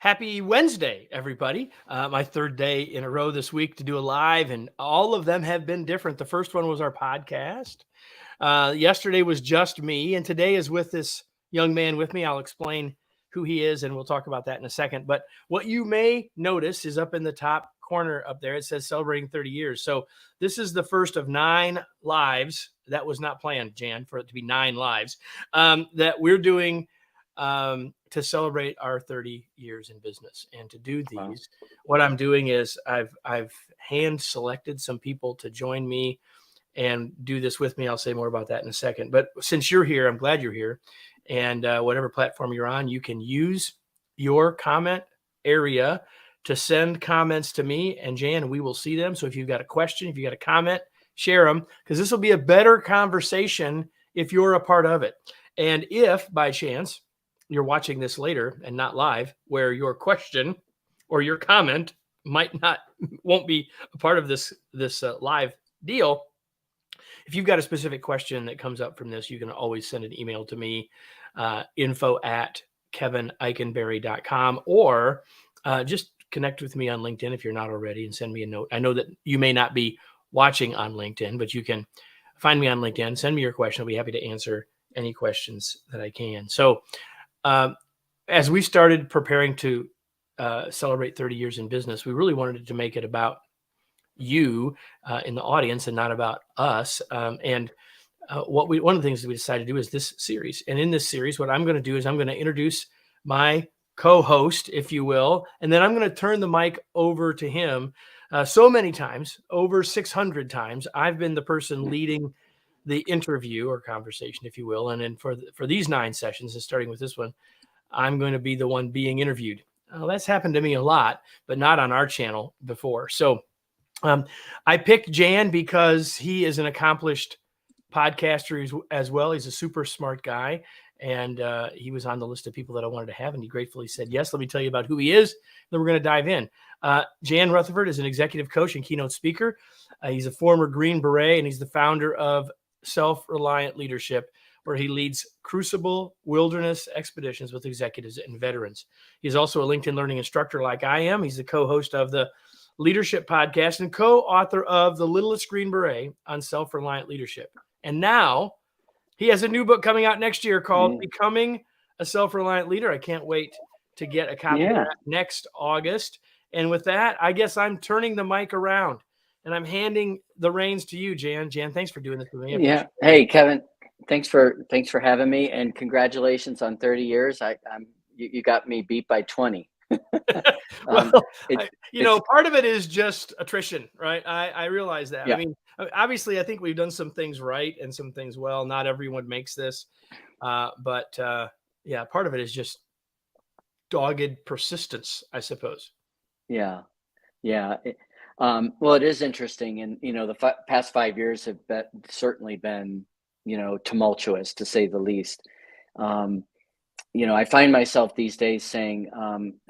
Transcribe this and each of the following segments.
Happy Wednesday, everybody. My third day in a row this week to do a live, and all of them have been different. The first one was our podcast. Yesterday was just me, and today is with this young man with me. I'll explain who he is, and we'll talk about that in a second. But what you may notice is up in the top corner up there, it says celebrating 30 years. So this is the first of 9 lives. That was not planned, Jan, for it to be 9 lives that we're doing to celebrate our 30 years in business. And to do these, what I'm doing is I've hand selected some people to join me and do this with me. I'll say more about that in a second. But since you're here, I'm glad you're here. And whatever platform you're on, you can use your comment area to send comments to me and Jan, and we will see them. So if you've got a question, if you got a comment, share them, because this will be a better conversation if you're a part of it. And if by chance you're watching this later and not live, where your question or your comment won't be a part of this live deal, if you've got a specific question that comes up from this, you can always send an email to me, info@kevinikenberry.com, or just connect with me on LinkedIn if you're not already and send me a note. I know that you may not be watching on LinkedIn, but you can find me on LinkedIn, send me your question. I'll be happy to answer any questions that I can. So as we started preparing to celebrate 30 years in business, we really wanted to make it about you in the audience and not about us. One of the things that we decided to do is this series. And in this series, what I'm going to do is I'm going to introduce my co-host, if you will, and then I'm going to turn the mic over to him. So many times, over 600 times, I've been the person leading the interview or conversation, if you will. And then for these 9 sessions, and starting with this one, I'm going to be the one being interviewed. That's happened to me a lot, but not on our channel before. So I picked Jan because he is an accomplished podcaster as well. He's a super smart guy. And he was on the list of people that I wanted to have, and he gratefully said yes. Let me tell you about who he is. Then we're going to dive in. Jan Rutherford is an executive coach and keynote speaker. He's a former Green Beret, and he's the founder of Self-Reliant Leadership, where he leads Crucible wilderness expeditions with executives and veterans. He's also a LinkedIn Learning instructor like I am. He's the co-host of the Leadership Podcast and co-author of The Littlest Green Beret on Self-Reliant Leadership. And now he has a new book coming out next year called Becoming a Self-Reliant Leader. I can't wait to get a copy of that next August. And with that, I guess I'm turning the mic around and I'm handing the reins to you, Jan. Jan, thanks for doing this with me. Yeah. Hey, Kevin, thanks for having me, and congratulations on 30 years. You got me beat by 20. Well, part of it is just attrition, right? I realize that. Yeah. I mean, obviously, I think we've done some things right and some things well. Not everyone makes this, but part of it is just dogged persistence, I suppose. Yeah. Well, it is interesting, and the past 5 years have certainly been, tumultuous to say the least. I find myself these days saying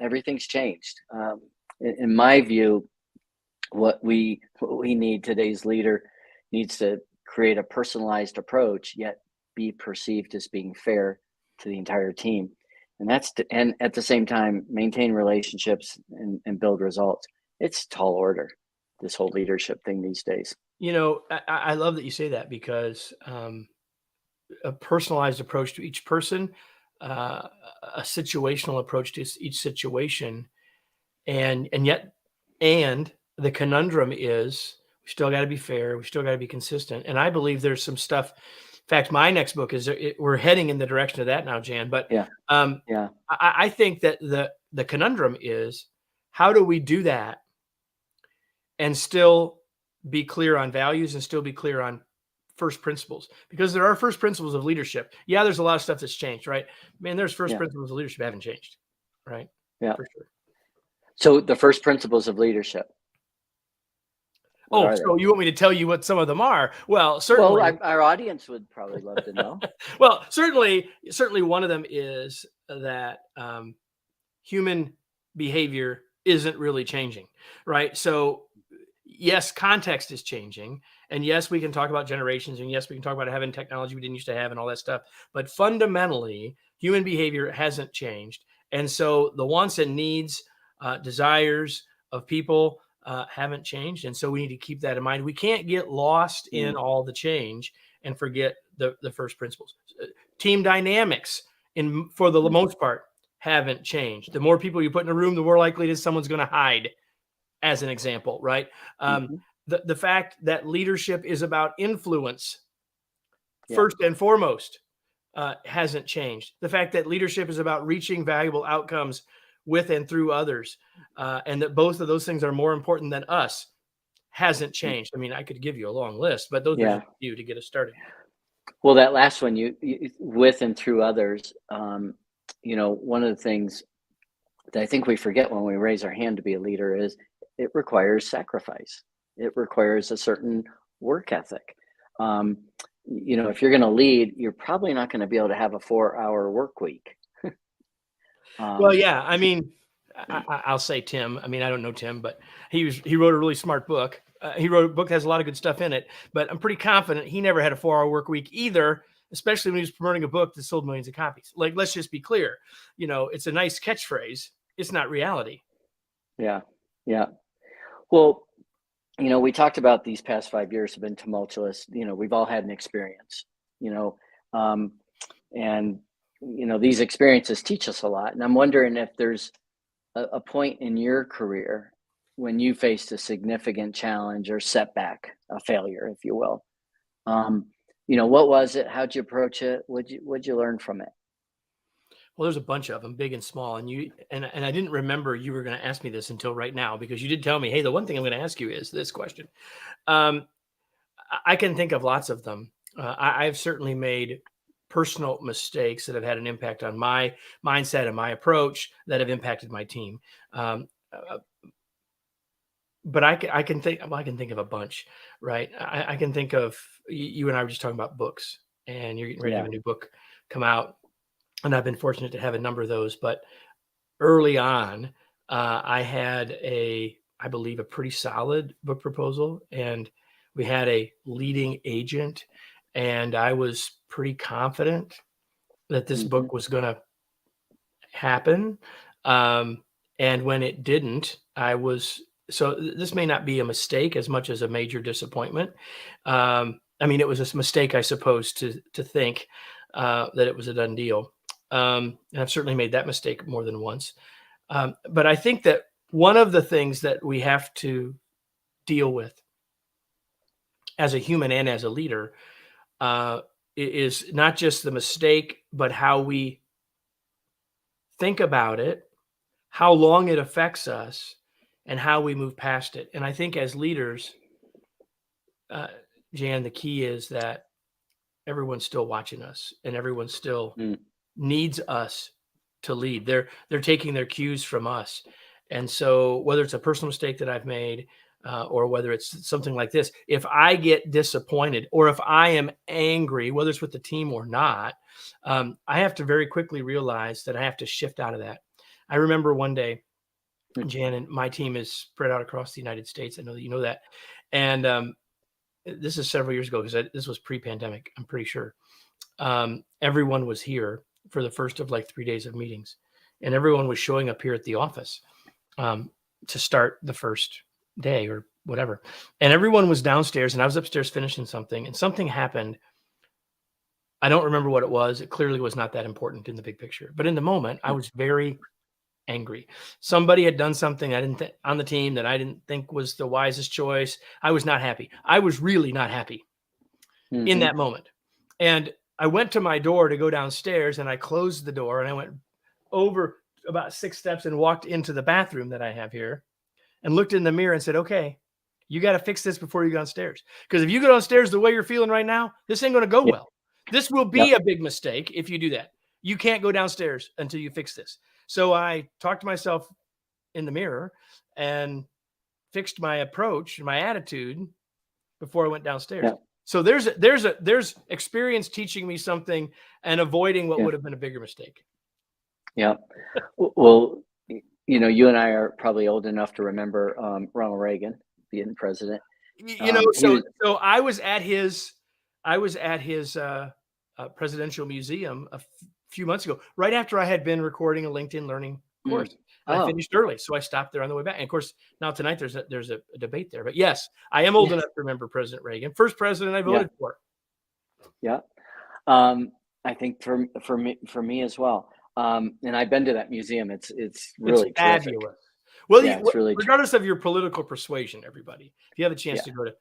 everything's changed. In my view, what we need, today's leader needs to create a personalized approach, yet be perceived as being fair to the entire team. And and at the same time, maintain relationships and build results. It's tall order, this whole leadership thing these days. I love that you say that, because a personalized approach to each person, a situational approach to each situation, and yet the conundrum is we still got to be fair, we still got to be consistent. And I believe there's some stuff. In fact, my next book we're heading in the direction of that now, Jan. But I think that the conundrum is, how do we do that and still be clear on values and still be clear on first principles? Because there are first principles of leadership. Yeah, there's a lot of stuff that's changed, right? Man, there's first principles of leadership haven't changed, right? Yeah, for sure. So the first principles of leadership. So you want me to tell you what some of them are? Well, certainly. Well, our audience would probably love to know. Well, certainly one of them is that human behavior isn't really changing, right? So yes, context is changing. And yes, we can talk about generations. And yes, we can talk about having technology we didn't used to have and all that stuff. But fundamentally, human behavior hasn't changed. And so the wants and needs, desires of people haven't changed. And so we need to keep that in mind. We can't get lost in all the change and forget the first principles. Team dynamics, for the most part, haven't changed. The more people you put in a room, the more likely it is someone's going to hide, as an example, right? The fact that leadership is about influence, first and foremost, hasn't changed. The fact that leadership is about reaching valuable outcomes with and through others, and that both of those things are more important than us, hasn't changed. I mean, I could give you a long list, but those are just a few to get us started. Well, that last one, you with and through others, one of the things that I think we forget when we raise our hand to be a leader is it requires sacrifice. It requires a certain work ethic. If you're going to lead, you're probably not going to be able to have a 4-hour work week. Well, yeah, I mean, I'll say Tim. I mean, I don't know Tim, but he wrote a really smart book. He wrote a book that has a lot of good stuff in it, but I'm pretty confident he never had a 4-hour work week either, especially when he was promoting a book that sold millions of copies. Like, let's just be clear. It's a nice catchphrase. It's not reality. Yeah. Well, we talked about these past 5 years have been tumultuous. We've all had an experience, and these experiences teach us a lot. And I'm wondering if there's a point in your career when you faced a significant challenge or setback, a failure, if you will. What was it? How'd you approach it? What'd you learn from it? Well, there's a bunch of them, big and small, and I didn't remember you were going to ask me this until right now, because you did tell me, hey, the one thing I'm going to ask you is this question. I can think of lots of them. I've certainly made personal mistakes that have had an impact on my mindset and my approach that have impacted my team. But I can think of a bunch, right? I can think of, you and I were just talking about books, and you're getting ready to have a new book come out. And I've been fortunate to have a number of those. But early on, I had I believe, a pretty solid book proposal. And we had a leading agent. And I was pretty confident that this book was going to happen. And when it didn't, so this may not be a mistake as much as a major disappointment. I mean, it was a mistake, I suppose, to think that it was a done deal. And I've certainly made that mistake more than once. But I think that one of the things that we have to deal with as a human and as a leader is not just the mistake, but how we think about it, how long it affects us, and how we move past it. And I think as leaders, Jan, the key is that everyone's still watching us, and everyone still needs us to lead. They're taking their cues from us. And so whether it's a personal mistake that I've made, or whether it's something like this, if I get disappointed or if I am angry, whether it's with the team or not, I have to very quickly realize that I have to shift out of that. I remember one day, Jan, and my team is spread out across the United States. I know that you know that. And this is several years ago, because this was pre-pandemic, I'm pretty sure. Everyone was here for the first of like 3 days of meetings, and everyone was showing up here at the office to start the first day or whatever. And everyone was downstairs, and I was upstairs finishing something, and something happened. I don't remember what it was. It clearly was not that important in the big picture, but in the moment, I was very angry. Somebody had done something on the team that I didn't think was the wisest choice. I was not happy. I was really not happy in that moment. And I went to my door to go downstairs, and I closed the door, and I went over about 6 steps and walked into the bathroom that I have here and looked in the mirror and said, okay, you got to fix this before you go downstairs. Because if you go downstairs the way you're feeling right now, this ain't going to go well. This will be a big mistake if you do that. You can't go downstairs until you fix this. So I talked to myself in the mirror and fixed my approach, my attitude before I went downstairs. Yeah. So there's experience teaching me something and avoiding what would have been a bigger mistake. Yeah. Well, you and I are probably old enough to remember Ronald Reagan being president. So I was at his Presidential Museum a few months ago, right after I had been recording a LinkedIn Learning course. And I Oh, finished early, so I stopped there on the way back. And of course, now tonight there's a debate there. But yes, I am old enough to remember President Reagan, first president I voted for. yeah. I think for me as well. And I've been to that museum. It's really terrific. Fabulous. Well, Yeah, it's really regardless of your political persuasion, everybody, if you have a chance to go to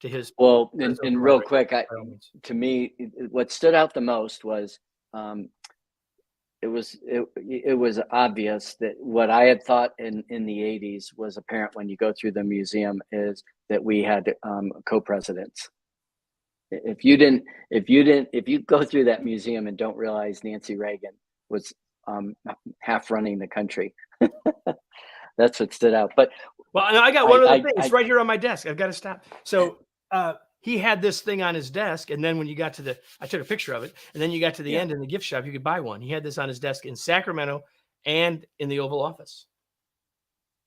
his. Well, and real quick, to me, what stood out the most was it was obvious that what I had thought in the 80s was apparent when you go through the museum is that we had co-presidents. If you go through that museum and don't realize Nancy Reagan was half running the country, that's what stood out. But well, I got one other thing. It's right here on my desk. I've got to stop. So he had this thing on his desk, and then when you got to I took a picture of it, and then you got to the end in the gift shop, you could buy one. He had this on his desk in Sacramento and in the Oval Office.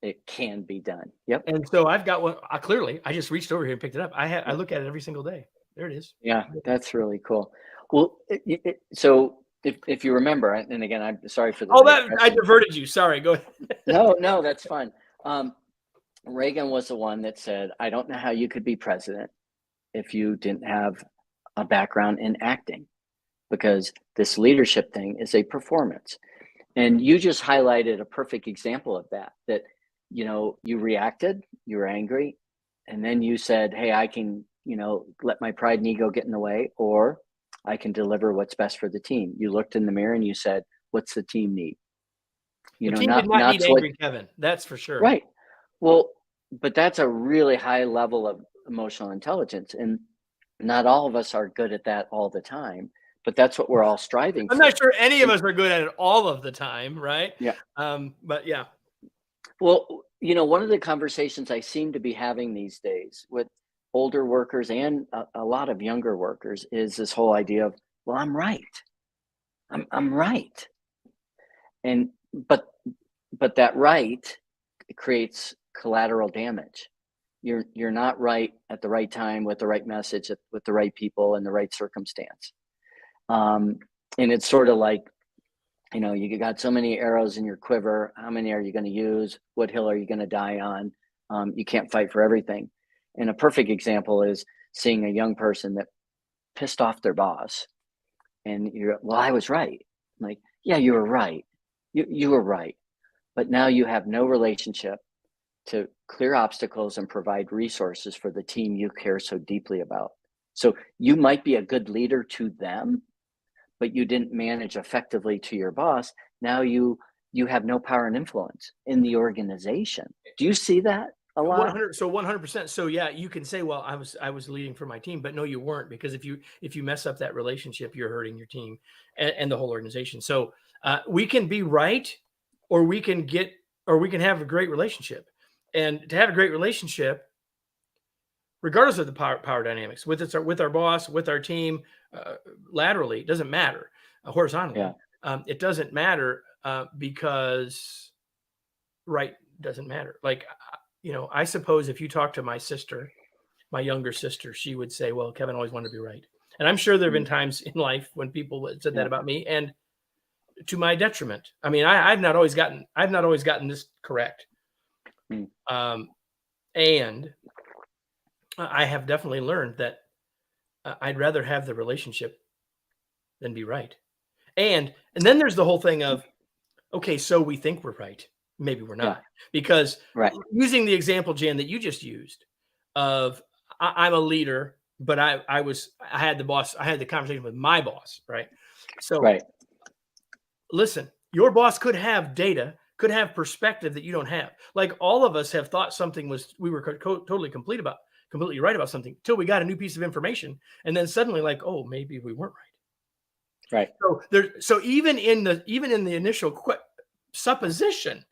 It can be done. Yep. And so I've got one. I just reached over here and picked it up. I look at it every single day. There it is. Yeah, that's really cool. Well, so if you remember, and again, I'm sorry for the. I diverted you. Sorry. Go ahead. No, that's fine. Reagan was the one that said, "I don't know how you could be president if you didn't have a background in acting, because this leadership thing is a performance." And you just highlighted a perfect example of that. That you reacted, you were angry, and then you said, "Hey, I can." Let my pride and ego get in the way, or I can deliver what's best for the team. You looked in the mirror and you said, what's the team need? The team did not need angry Kevin. That's for sure. Right. Well, but that's a really high level of emotional intelligence. And not all of us are good at that all the time, but that's what we're all striving for. I'm not sure any of us are good at it all of the time. Right. Yeah. But yeah. Well, one of the conversations I seem to be having these days with older workers and a lot of younger workers is this whole idea of, well, I'm right. I'm right. And but that right creates collateral damage. You're not right at the right time with the right message with the right people in the right circumstance. And it's sort of like, you got so many arrows in your quiver. How many are you going to use? What hill are you going to die on? You can't fight for everything. And a perfect example is seeing a young person that pissed off their boss, and well, I was right. I'm like, yeah, you were right. You were right. But now you have no relationship to clear obstacles and provide resources for the team you care so deeply about. So you might be a good leader to them, but you didn't manage effectively to your boss. Now you have no power and influence in the organization. Do you see that a lot? 100%. So yeah, you can say, well, I was leading for my team, but no, you weren't, because if you mess up that relationship, you're hurting your team and the whole organization. So we can be right, or we can have a great relationship. And to have a great relationship, regardless of the power dynamics, with our boss, with our team, laterally, it doesn't matter. Horizontally, it doesn't matter because right doesn't matter. Like, I suppose if you talk to my sister, my younger sister, she would say, well, Kevin always wanted to be right. And I'm sure there have been times in life when people said that about me, and to my detriment. I mean, I've not always gotten this correct. And I have definitely learned that I'd rather have the relationship than be right. And then there's the whole thing of, okay, so we think we're right. Maybe we're not. Because using the example, Jan, that you just used of I'm a leader, but I had the conversation with my boss, right? So listen, your boss could have data, could have perspective that you don't have. Like, all of us have thought something we were totally completely right about something till we got a new piece of information, and then suddenly, like, oh, maybe we weren't right. So even in the initial supposition,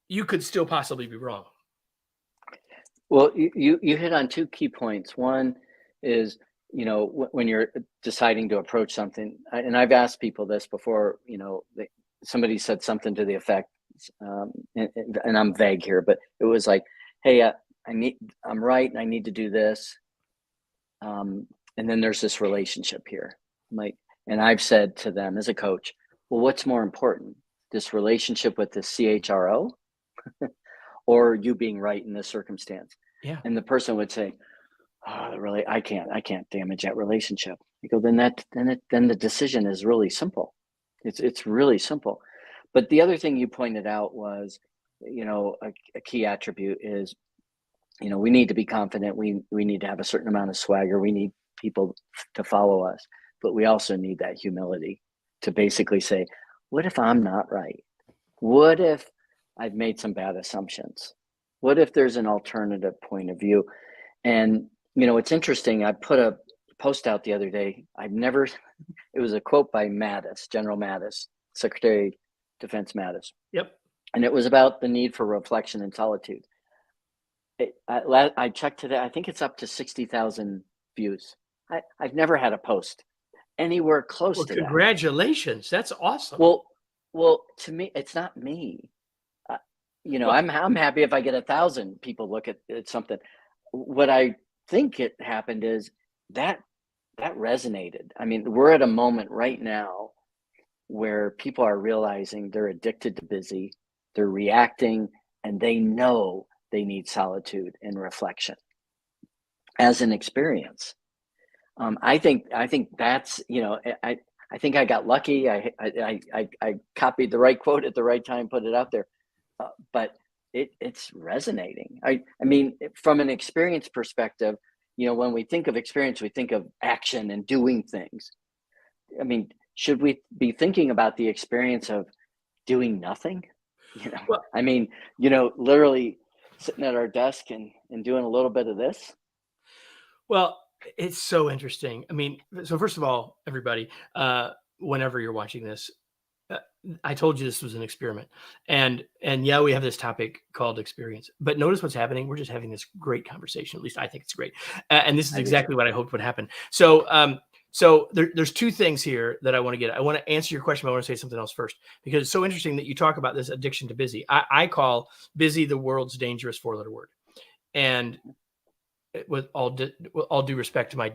you could still possibly be wrong. Well, you hit on two key points. One is, when you're deciding to approach something, and I've asked people this before, somebody said something to the effect, and I'm vague here, but it was like, hey, I'm right, and I need to do this. And then there's this relationship here. I'm like, and I've said to them as a coach, well, what's more important, this relationship with the CHRO or you being right in this circumstance? Yeah. And the person would say, oh, really, I can't damage that relationship. You go, then the decision is really simple. It's really simple. But the other thing you pointed out was, a key attribute is, we need to be confident. We need to have a certain amount of swagger. We need people to follow us, but we also need that humility to basically say, what if I'm not right? What if I've made some bad assumptions? What if there's an alternative point of view? And, it's interesting. I put a post out the other day. It was a quote by Mattis, General Mattis, Secretary of Defense Mattis. Yep. And it was about the need for reflection and solitude. I checked today. I think it's up to 60,000 views. I've never had a post anywhere close to that. Congratulations. That's awesome. Well, to me, it's not me. I'm happy if I get 1,000 people look at something. What I think it happened is that resonated. I mean, we're at a moment right now where people are realizing they're addicted to busy, they're reacting, and they know they need solitude and reflection as an experience. I think that's, I think I got lucky. I copied the right quote at the right time, put it out there, but it's resonating. I mean, from an experience perspective, when we think of experience, we think of action and doing things. I mean, should we be thinking about the experience of doing nothing? Well, I mean, literally sitting at our desk and doing a little bit of this. Well, it's so interesting. I mean, so first of all, everybody, whenever you're watching this, I told you this was an experiment, and yeah, we have this topic called experience. But notice what's happening. We're just having this great conversation. At least I think it's great, and this is exactly what I hoped would happen. So, there's two things here that I want to get. I want to answer your question, but I want to say something else first because it's so interesting that you talk about this addiction to busy. I call busy the world's dangerous four-letter word, and with all due respect to my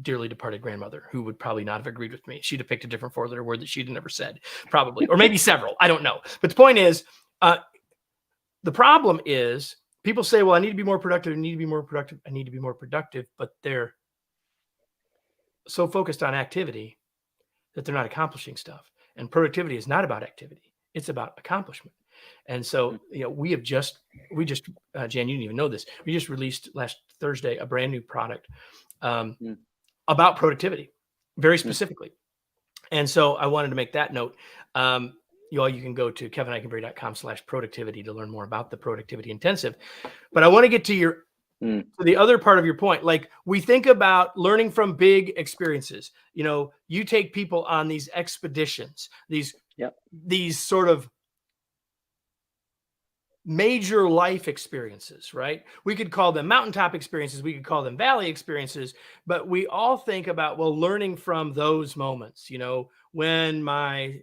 dearly departed grandmother, who would probably not have agreed with me. She'd have picked a different four-letter word that she'd never said, probably, or maybe several. I don't know. But the point is, the problem is people say, well, I need to be more productive. I need to be more productive. I need to be more productive. But they're so focused on activity that they're not accomplishing stuff. And productivity is not about activity. It's about accomplishment. And so, we just, Jan, you didn't even know this. We just released last Thursday a brand new product about productivity, very specifically. And so I wanted to make that note. You can go to kevinikenberry.com/productivity to learn more about the productivity intensive. But I want to get to the other part of your point. Like, we think about learning from big experiences. You take people on these expeditions, these sort of major life experiences, right? We could call them mountaintop experiences. We could call them valley experiences, but we all think about, learning from those moments, when my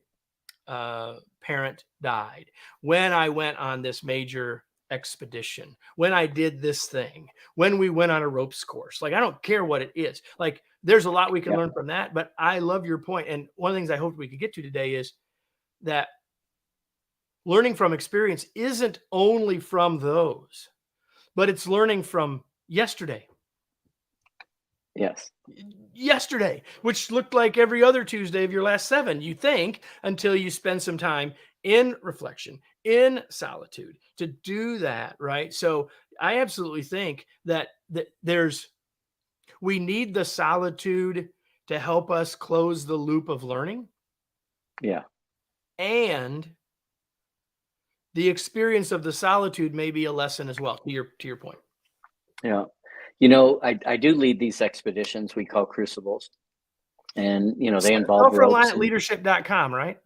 parent died, when I went on this major expedition, when I did this thing, when we went on a ropes course. Like, I don't care what it is. Like, there's a lot we can learn from that, but I love your point. And one of the things I hoped we could get to today is that learning from experience isn't only from those, but it's learning from yesterday. Yes. Yesterday, which looked like every other Tuesday of your last 7, you think, until you spend some time in reflection, in solitude to do that, right? So I absolutely think that we need the solitude to help us close the loop of learning. Yeah. And the experience of the solitude may be a lesson as well, to your point. Yeah. I do lead these expeditions we call Crucibles. And, they involve self-reliantleadership.com, right?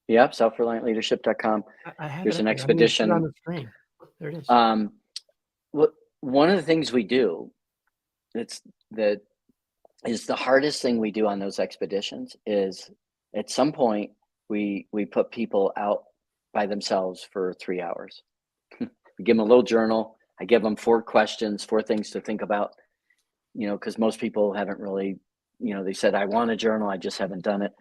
Yep. Self-reliantleadership.com. I have There's an there. expedition. On the screen. There it is. One of the things we do is the hardest thing we do on those expeditions is at some point we put people out by themselves for 3 hours. We give them a little journal. I give them 4 questions, 4 things to think about, because most people haven't really they said, I want a journal, I just haven't done it.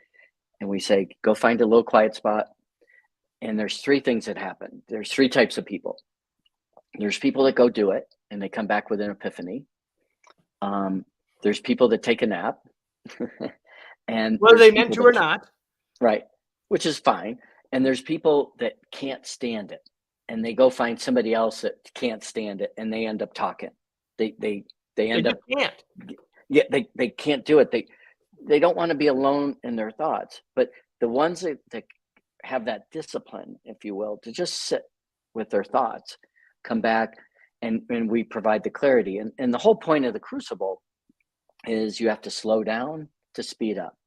And we say, go find a little quiet spot. And there's three things that happen. There's three types of people. There's people that go do it and they come back with an epiphany. There's people that take a nap. And whether they meant to or not. Right. Which is fine. And there's people that can't stand it. And they go find somebody else that can't stand it, and they end up talking. They end up can't. Yeah, they can't do it. They don't want to be alone in their thoughts. But the ones that have that discipline, if you will, to just sit with their thoughts, come back, and we provide the clarity. And the whole point of the Crucible is you have to slow down to speed up.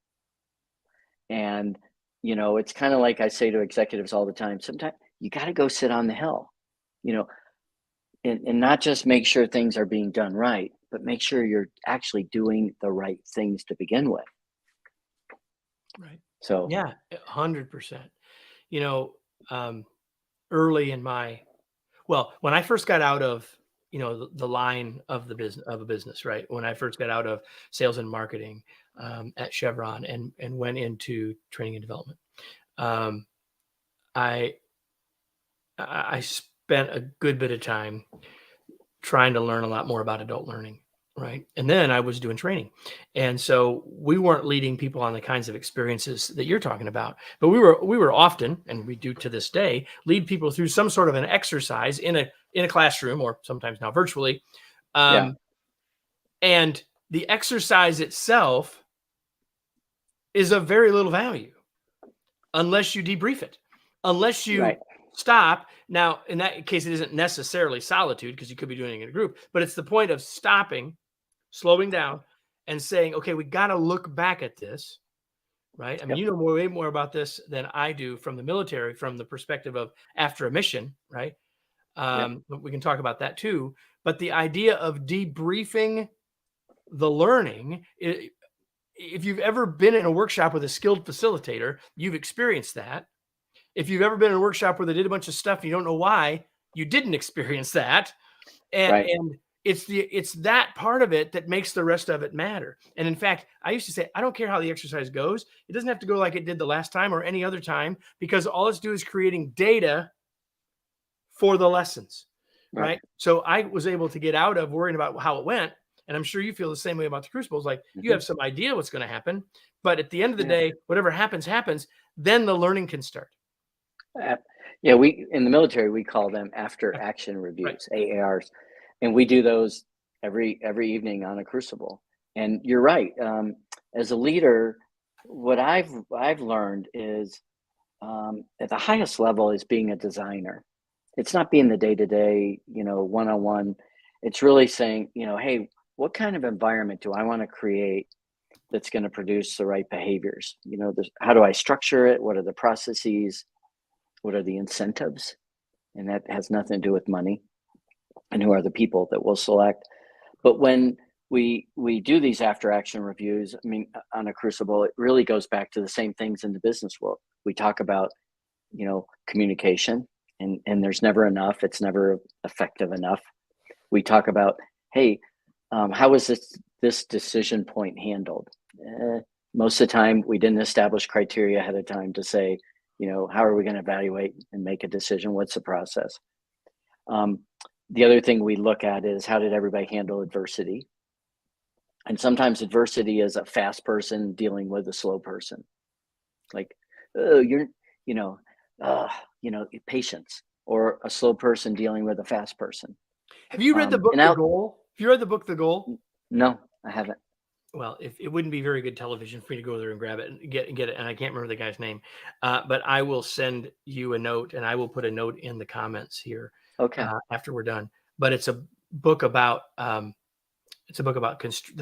And it's kind of like I say to executives all the time, sometimes you got to go sit on the hill, and not just make sure things are being done right, but make sure you're actually doing the right things to begin with. Right. So yeah, 100%. Early in when I first got out of the line of the business, right? When I first got out of sales and marketing at Chevron and went into training and development, I spent a good bit of time trying to learn a lot more about adult learning, right? And then I was doing training. And so we weren't leading people on the kinds of experiences that you're talking about, but we were often, and we do to this day, lead people through some sort of an exercise in a classroom, or sometimes now virtually. And the exercise itself is of very little value unless you debrief it, unless you stop. Now, in that case, it isn't necessarily solitude, because you could be doing it in a group, but it's the point of stopping, slowing down, and saying, okay, we got to look back at this, right? I mean, you know way more about this than I do from the military, from the perspective of after a mission, right? We can talk about that too. But the idea of debriefing the learning, if you've ever been in a workshop with a skilled facilitator, you've experienced that. If you've ever been in a workshop where they did a bunch of stuff and you don't know why, you didn't experience that. And it's that part of it that makes the rest of it matter. And in fact, I used to say, I don't care how the exercise goes. It doesn't have to go like it did the last time or any other time, because all it's doing is creating data for the lessons, right? So I was able to get out of worrying about how it went. And I'm sure you feel the same way about the Crucibles. Like, you have some idea what's going to happen, but at the end of the day, whatever happens, then the learning can start. We in the military, we call them after action reviews, AARs, and we do those every evening on a Crucible. And you're right. As a leader, what I've learned is at the highest level is being a designer. It's not being the day-to-day, one-on-one. It's really saying, hey, what kind of environment do I want to create that's going to produce the right behaviors? How do I structure it? What are the processes? What are the incentives? And that has nothing to do with money. And who are the people that we'll select? But when we do these after action reviews, I mean, on a Crucible, it really goes back to the same things in the business world. We talk about, communication, and there's never enough. It's never effective enough. We talk about, hey, how was this decision point handled? Most of the time, we didn't establish criteria ahead of time to say, how are we going to evaluate and make a decision? What's the process? The other thing we look at is, how did everybody handle adversity? And sometimes adversity is a fast person dealing with a slow person. Like, patience, or a slow person dealing with a fast person. Have you read the book, The Goal? Have you read the book, The Goal? No, I haven't. Well, if it wouldn't be very good television for me to go there and grab it and get it. And I can't remember the guy's name, but I will send you a note, and I will put a note in the comments here. Okay. After we're done. But it's a book about the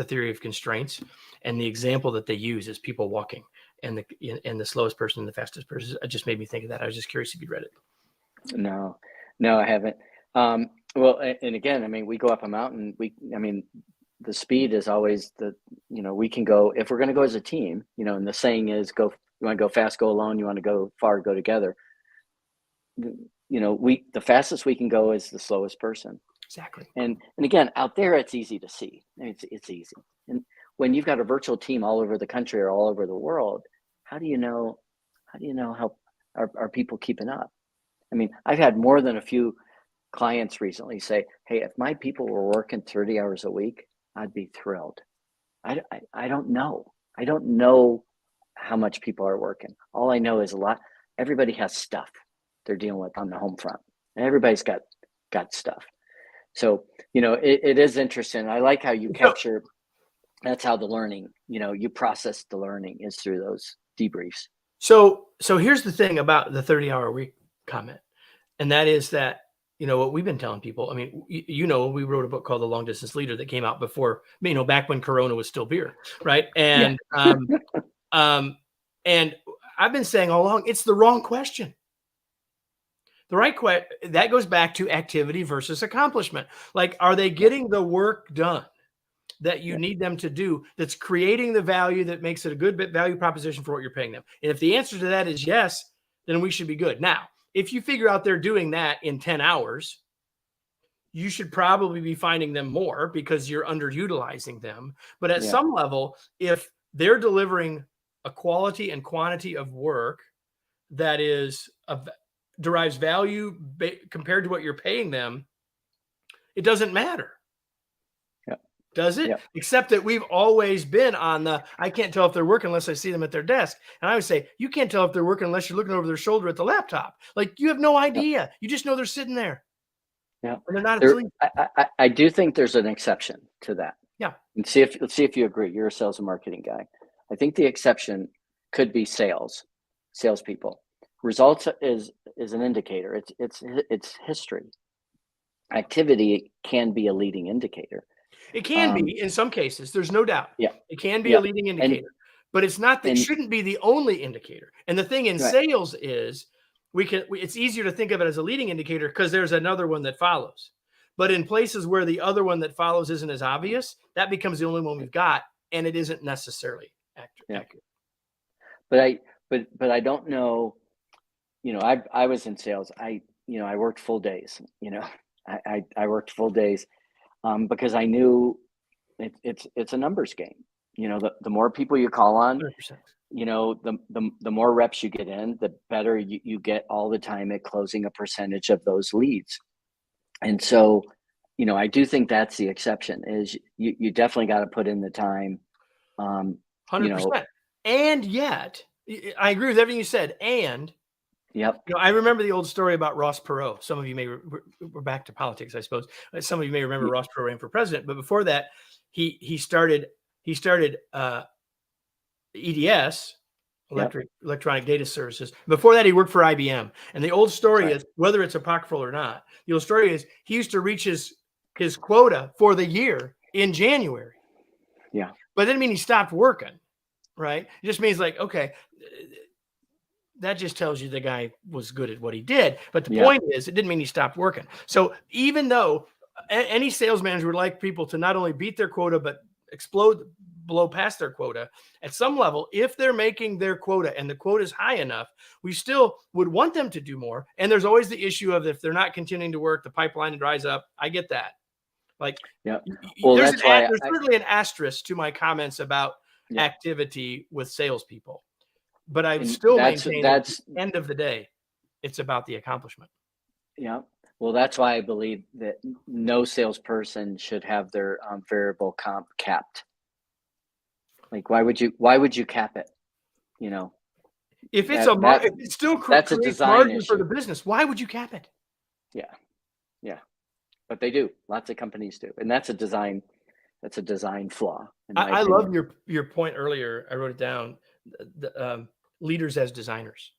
theory of constraints, and the example that they use is people walking, and the slowest person and the fastest person. It just made me think of that. I was just curious if you read it. No, I haven't. Well, and again, I mean, we go up a mountain. The speed is always we can go, if we're going to go as a team, and the saying is, you want to go fast, go alone. You want to go far, go together. The fastest we can go is the slowest person. Exactly. And again, out there, it's easy to see. It's easy. And when you've got a virtual team all over the country or all over the world, how do you know how are people keeping up? I mean, I've had more than a few clients recently say, hey, if my people were working 30 hours a week, I'd be thrilled. I don't know. I don't know how much people are working. All I know is everybody has stuff they're dealing with on the home front. And everybody's got stuff. So, it is interesting. I like how you capture, that's how the learning, you process the learning is through those debriefs. So here's the thing about the 30-hour week comment. And that is that, what we've been telling people, I mean, we wrote a book called The Long Distance Leader that came out before, back when Corona was still beer. Right. And, and I've been saying all along, it's the wrong question. The right question, that goes back to activity versus accomplishment. Like, are they getting the work done that you need them to do, that's creating the value that makes it a good value proposition for what you're paying them? And if the answer to that is yes, then we should be good. Now, if you figure out they're doing that in 10 hours, you should probably be finding them more because you're underutilizing them. But at some level, if they're delivering a quality and quantity of work that derives value compared to what you're paying them, it doesn't matter. Does it? Except that we've always been on I can't tell if they're working unless I see them at their desk. And I would say, you can't tell if they're working unless you're looking over their shoulder at the laptop. Like, you have no idea. You just know they're sitting there. Yeah. And they're not asleep. I do think there's an exception to that. Yeah. And let's see if you agree. You're a sales and marketing guy. I think the exception could be salespeople. Results is an indicator. It's history. Activity can be a leading indicator. It can be in some cases. There's no doubt. Yeah. It can be a leading indicator, but it's not. That shouldn't be the only indicator. And the thing in sales is, it's easier to think of it as a leading indicator because there's another one that follows. But in places where the other one that follows isn't as obvious, that becomes the only one we've got, and it isn't necessarily accurate. But I don't know. I was in sales. I worked full days. I worked full days. Because I knew it's a numbers game. The more people you call on, 100%. The more reps you get in, the better you get all the time at closing a percentage of those leads. And so, I do think that's the exception. Is you definitely got to put in the time. 100%. And yet, I agree with everything you said. And I remember the old story about Ross Perot. Some of you we're back to politics, I suppose. Some of you may remember Ross Perot ran for president, but before that, he started EDS, electronic data services. Before that, he worked for IBM. And the old story is, whether it's apocryphal or not, the old story is he used to reach his quota for the year in January. Yeah. But it didn't mean he stopped working, right? It just means like, okay, that just tells you the guy was good at what he did. But the point is, it didn't mean he stopped working. So even though any sales manager would like people to not only beat their quota, but blow past their quota at some level, if they're making their quota and the quota is high enough, we still would want them to do more. And there's always the issue of, if they're not continuing to work, the pipeline dries up. I get that. Like, well, there's certainly an asterisk to my comments about activity with salespeople. But I still maintain at the end of the day, it's about the accomplishment. Yeah. Well, that's why I believe that no salesperson should have their variable comp capped. Like, why would you cap it? If it's still that's a design issue for the business, why would you cap it? Yeah. But they do. Lots of companies do, and that's a design flaw. I love your point earlier. I wrote it down. The leaders as designers.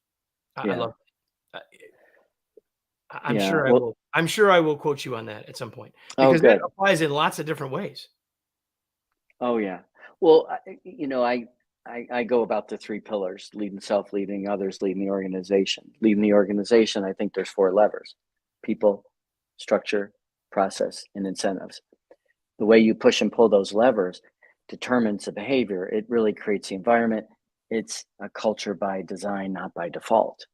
I love it. I'm sure I will quote you on that at some point, because that applies in lots of different ways. Oh yeah. Well, I go about the 3 pillars: leading self, leading others, leading the organization. Leading the organization, I think there's 4 levers: people, structure, process, and incentives. The way you push and pull those levers determines the behavior. It really creates the environment. It's a culture by design, not by default.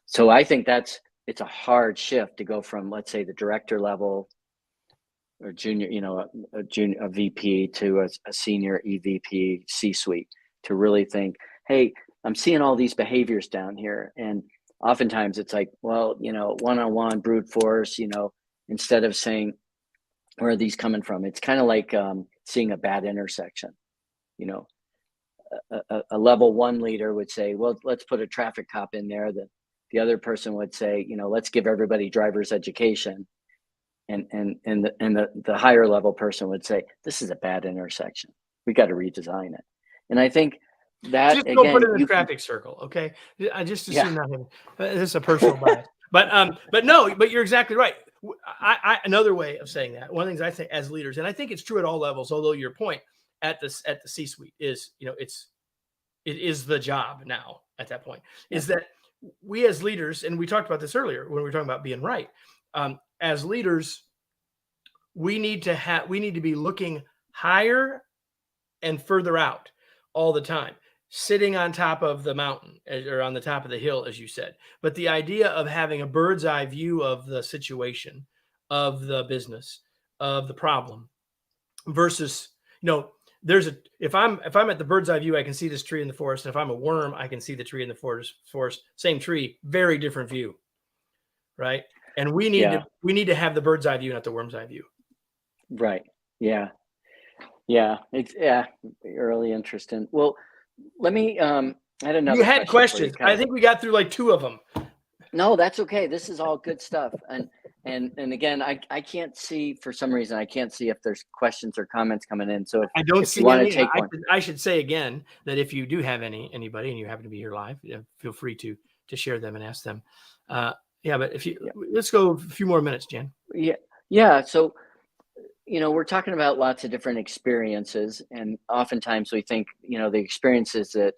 So I think it's a hard shift to go from, let's say, the director level a junior, a VP to a senior EVP C-suite to really think, hey, I'm seeing all these behaviors down here. And oftentimes it's like, well, one-on-one brute force, instead of saying, where are these coming from? It's kind of like seeing a bad intersection. A level one leader would say, well, let's put a traffic cop in there. The other person would say, let's give everybody driver's education. And the higher level person would say, this is a bad intersection. We got to redesign it. And I think that, just again, don't put it in the traffic circle, okay? I just assume not having this is a personal bias, but no, but you're exactly right. Another way of saying that, one of the things I think as leaders, and I think it's true at all levels, although your point at the C-suite is, it is the job now at that point, is that we as leaders, and we talked about this earlier when we were talking about being right, as leaders, we need to be looking higher and further out all the time, sitting on top of the mountain or on the top of the hill, as you said. But the idea of having a bird's eye view of the situation, of the business, of the problem, versus, if I'm at the bird's eye view, I can see this tree in the forest. And if I'm a worm, I can see the tree in the forest. Same tree, very different view, right? And we need to have the bird's eye view, not the worm's eye view. Right. Yeah. It's really interesting. Well, let me. I had another. You had questions. I think we got through like 2 of them. No, that's okay. This is all good stuff. And again, I can't see, for some reason, I can't see if there's questions or comments coming in. So I don't if see you want any. to take one. I should say again that if you do have anybody and you happen to be here live, feel free to share them and ask them. But let's go a few more minutes, Jan. Yeah. So, we're talking about lots of different experiences, and oftentimes we think, the experiences that,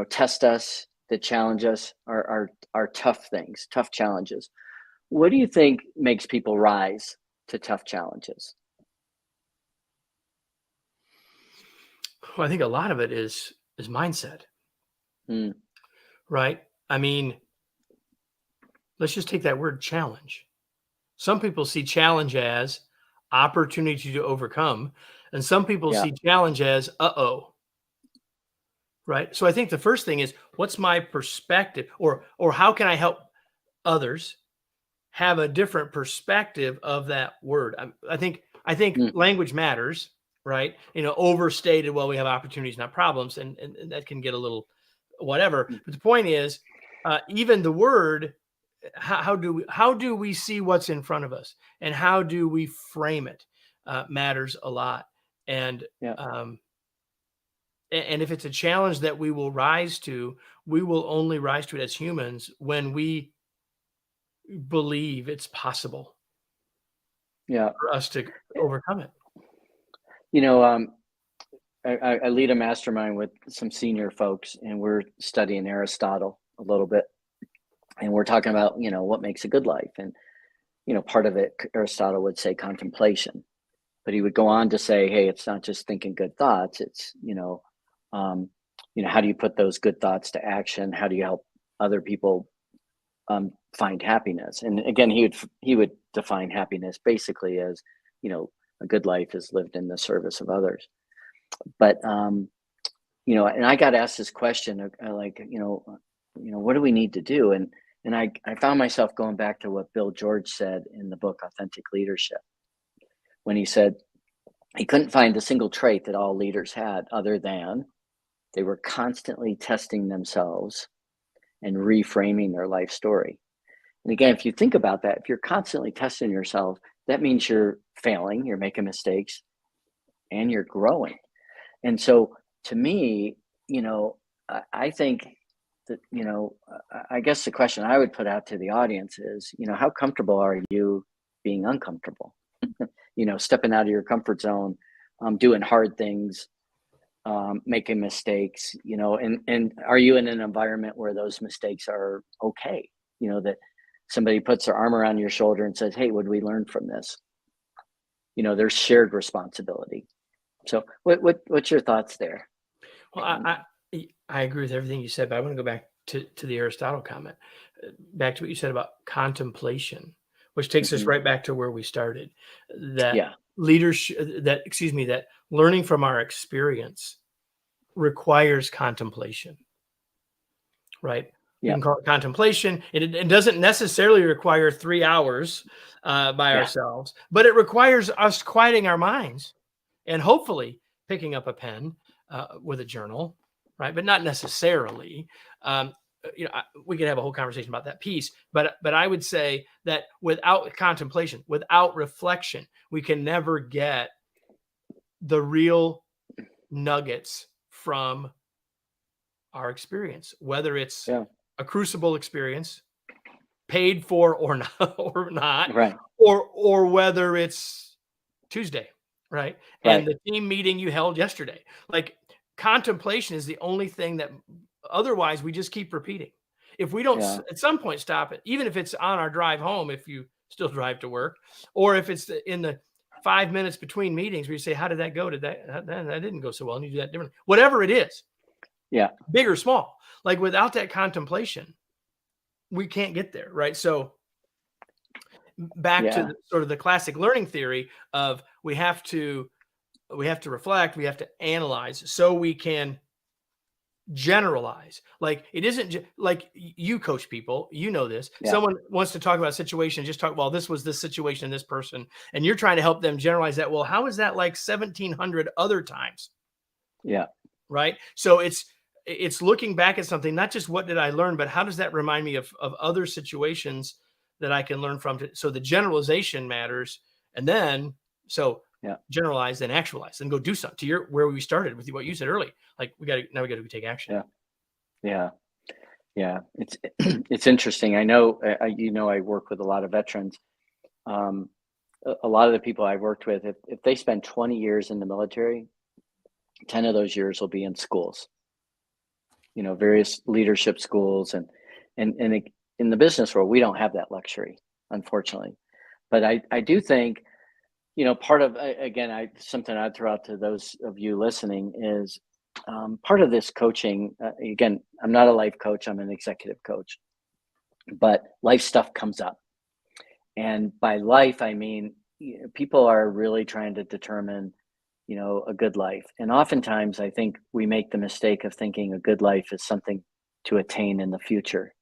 test us, that challenge us are tough things, tough challenges. What do you think makes people rise to tough challenges? Well, I think a lot of it is mindset, right? I mean, let's just take that word challenge. Some people see challenge as opportunity to overcome, and some people see challenge as right? So I think the first thing is, what's my perspective, or how can I help others have a different perspective of that word? I think language matters, right? Overstated, well, we have opportunities, not problems, and that can get a little whatever. But the point is, even the word, how do we see what's in front of us, and how do we frame it, matters a lot. And and if it's a challenge that we will rise to, we will only rise to it as humans when we believe it's possible for us to overcome it. I lead a mastermind with some senior folks, and we're studying Aristotle a little bit, and we're talking about, what makes a good life. And, part of it, Aristotle would say contemplation, but he would go on to say, hey, it's not just thinking good thoughts. It's, how do you put those good thoughts to action? How do you help other people find happiness? And again, he would define happiness basically as, a good life is lived in the service of others. But and I got asked this question, what do we need to do? And I found myself going back to what Bill George said in the book Authentic Leadership, when he said he couldn't find a single trait that all leaders had other than they were constantly testing themselves and reframing their life story. And again, if you think about that, if you're constantly testing yourself, that means you're failing, you're making mistakes, and you're growing. And so to me, I think that, I guess the question I would put out to the audience is, how comfortable are you being uncomfortable? Stepping out of your comfort zone, doing hard things, making mistakes, and are you in an environment where those mistakes are okay? That somebody puts their arm around your shoulder and says, hey, what did we learn from this? There's shared responsibility. So what's your thoughts there? Well, I agree with everything you said, but I want to go back to the Aristotle comment, back to what you said about contemplation. which takes us Mhm. right back to where we started. That Yeah. that learning from our experience requires contemplation, right? We Yeah. can call it contemplation. It doesn't necessarily require 3 hours by Yeah. ourselves, but it requires us quieting our minds and hopefully picking up a pen with a journal, right? But not necessarily. Um, we could have a whole conversation about that piece, but I would say that without contemplation, without reflection, we can never get the real nuggets from our experience, whether it's Yeah. a crucible experience, paid for or not, Right. or whether it's Tuesday, right? And Right. the team meeting you held yesterday. Like contemplation is the only thing that otherwise we just keep repeating. If we don't Yeah. at some point stop it, even if it's on our drive home, if you still drive to work, or if it's in the 5 minutes between meetings where you say, how did that go? That didn't go so well. And you do that differently. Whatever it is, Yeah. big or small, like without that contemplation, we can't get there. Right. So back to Yeah. sort of the classic learning theory of we have to reflect, we have to analyze so we can generalize. Like it isn't like you coach people, you know this. Yeah. Someone wants to talk about a situation, just talk, well, this was this situation, this person, and you're trying to help them generalize that. Well, how is that like 1700 other times? Yeah. Right. So it's looking back at something, not just what did I learn, but how does that remind me of other situations that I can learn from. So the generalization matters. And then, so Yeah. generalize and actualize and go do something to where we started with what you said early. Like we got to take action. Yeah. Yeah. Yeah. It's it's interesting. I know. I work with a lot of veterans. Um, a lot of the people I worked with, if they spend 20 years in the military, 10 of those years will be in schools. Various leadership schools, and in the business world, we don't have that luxury, unfortunately. But I do think, part of, again, something I'd throw out to those of you listening is, part of this coaching. Again, I'm not a life coach; I'm an executive coach. But life stuff comes up, and by life, I mean, people are really trying to determine, a good life. And oftentimes, I think we make the mistake of thinking a good life is something to attain in the future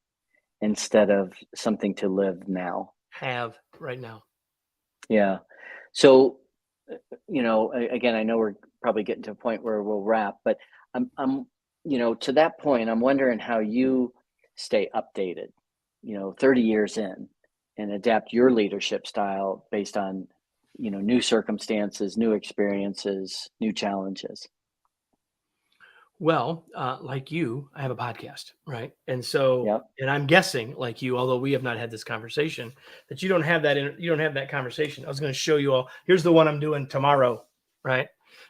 instead of something to live now. Have right now. Yeah. So, again, I know we're probably getting to a point where we'll wrap, but I'm, to that point, I'm wondering how you stay updated, 30 years in, and adapt your leadership style based on, new circumstances, new experiences, new challenges. Well, like you, I have a podcast, right? And so, Yep. and I'm guessing, like you, although we have not had this conversation, that you don't have that. You don't have that conversation. I was going to show you all. Here's the one I'm doing tomorrow, right?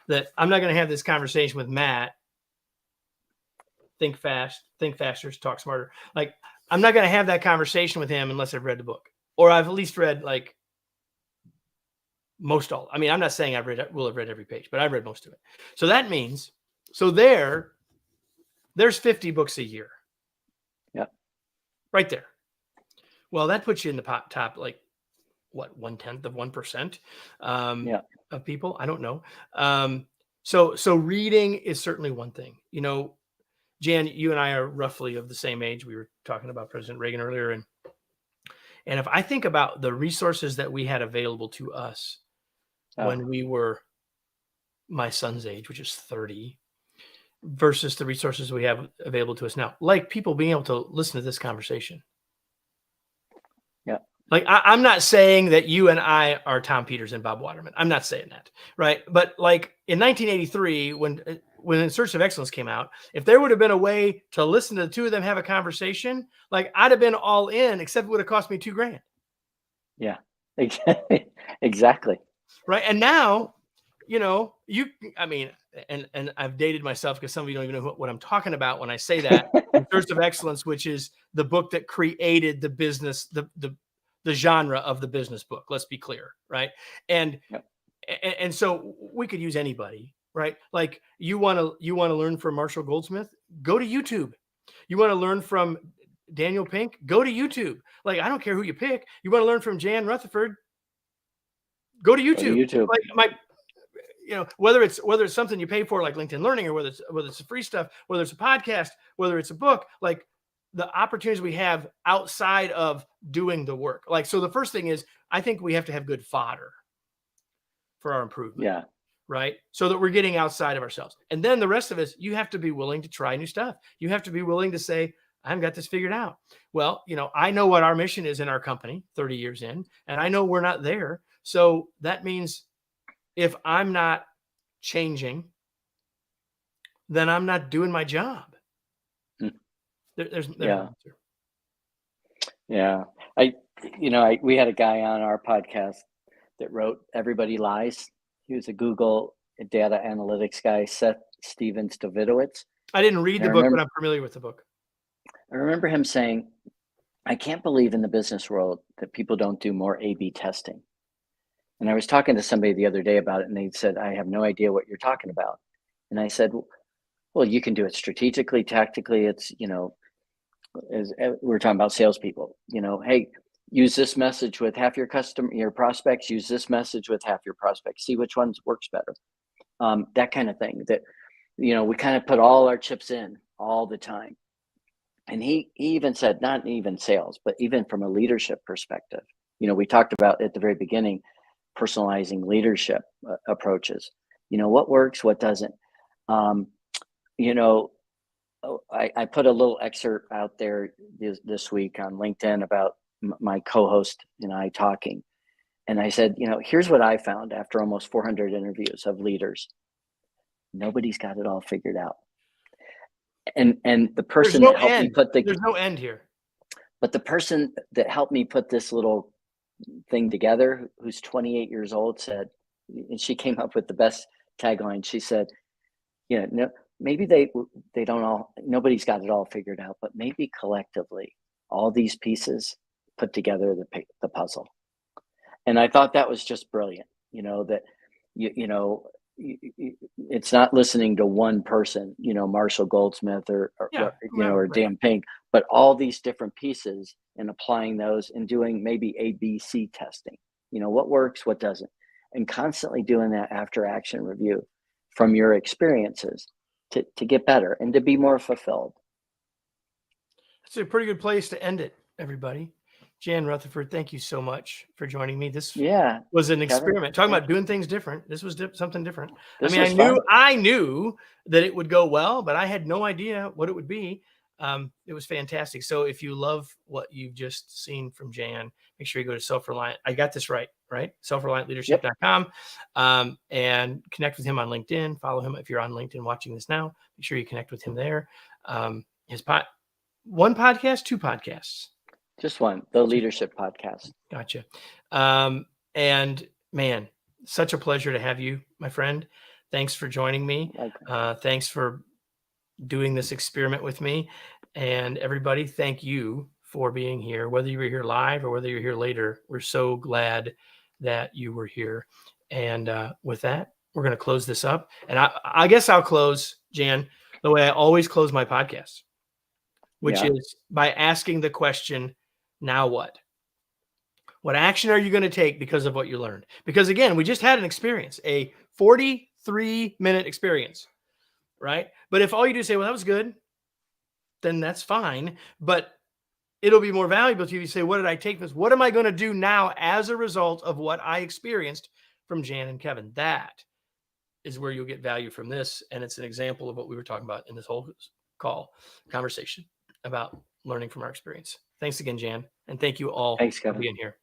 That I'm not going to have this conversation with Matt. Think fast, think faster, talk smarter. Like I'm not going to have that conversation with him unless I've read the book, or I've at least read like most all. I mean, I'm not saying will have read every page, but I've read most of it. So that means. So there's 50 books a year. Yep. Right there. Well, that puts you in the top, like what, 1/10 of 1% of people. I don't know. So reading is certainly one thing. Jan, you and I are roughly of the same age. We were talking about President Reagan earlier, and if I think about the resources that we had available to us when we were my son's age, which is 30, versus the resources we have available to us now, like people being able to listen to this conversation. Yeah. Like I'm not saying that you and I are Tom Peters and Bob Waterman. I'm not saying that, right? But like in 1983, when In Search of Excellence came out, if there would have been a way to listen to the two of them have a conversation, like I'd have been all in, except it would have cost me $2,000. Yeah. Exactly. Right. And now, and I've dated myself because some of you don't even know what I'm talking about when I say that. In Search of Excellence, which is the book that created the business, the genre of the business book. Let's be clear, right? And so we could use anybody, right? Like you want to learn from Marshall Goldsmith, go to YouTube. You want to learn from Daniel Pink, go to YouTube. Like, I don't care who you pick. You want to learn from Jan Rutherford, go to YouTube. Like whether it's something you pay for like LinkedIn Learning, or whether it's the free stuff, whether it's a podcast, whether it's a book, like the opportunities we have outside of doing the work. Like, so the first thing is, I think we have to have good fodder for our improvement. Yeah. Right. So that we're getting outside of ourselves. And then the rest of us, you have to be willing to try new stuff. You have to be willing to say, I haven't got this figured out. Well, I know what our mission is in our company 30 years in, and I know we're not there. So that means if I'm not changing, then I'm not doing my job. There's yeah. Yeah. We had a guy on our podcast that wrote Everybody Lies. He was a Google data analytics guy, Seth Stevens-Davidowitz. I didn't read the book, but I'm familiar with the book. I remember him saying, I can't believe in the business world that people don't do more A/B testing. And I was talking to somebody the other day about it, and they said, I have no idea what you're talking about. And I said, well, you can do it strategically, tactically. It's, as we're talking about salespeople, hey, use this message with half your prospects, use this message with half your prospects, see which ones works better. That kind of thing that, we kind of put all our chips in all the time. And he even said, not even sales, but even from a leadership perspective, we talked about at the very beginning, personalizing leadership approaches, what works, what doesn't. I put a little excerpt out there this week on LinkedIn about my co-host and I talking. And I said, here's what I found after almost 400 interviews of leaders. Nobody's got it all figured out. And the person that helped me put there's no end here. But the person that helped me put this little thing together, who's 28 years old, said, and she came up with the best tagline. She said, no, maybe they don't all, nobody's got it all figured out, but maybe collectively, all these pieces put together the puzzle. And I thought that was just brilliant, that, it's not listening to one person, Marshall Goldsmith or Dan Pink, but all these different pieces and applying those and doing maybe ABC testing, what works, what doesn't, and constantly doing that after action review from your experiences to get better and to be more fulfilled. That's a pretty good place to end it, everybody. Jan Rutherford, thank you so much for joining me. This was an experiment. Talking about doing things different. This was something different. I knew that it would go well, but I had no idea what it would be. It was fantastic. So if you love what you've just seen from Jan, make sure you go to Self-Reliant. I got this right? selfreliantleadership.com, and connect with him on LinkedIn. Follow him if you're on LinkedIn watching this now. Make sure you connect with him there. One podcast, two podcasts. Just one, the Leadership Podcast. Gotcha. And man, such a pleasure to have you, my friend. Thanks for joining me. Thanks for doing this experiment with me. And everybody, thank you for being here. Whether you were here live or whether you're here later, we're so glad that you were here. And with that, we're going to close this up. And I guess I'll close, Jan, the way I always close my podcast, which is by asking the question, now what? What action are you going to take because of what you learned? Because again, we just had an experience, a 43-minute experience, right? But if all you do is say, well, that was good, then that's fine. But it'll be more valuable to you to say, what did I take this? What am I going to do now as a result of what I experienced from Jan and Kevin? That is where you'll get value from this. And it's an example of what we were talking about in this whole conversation about learning from our experience. Thanks again, Jan. And thank you all for being here.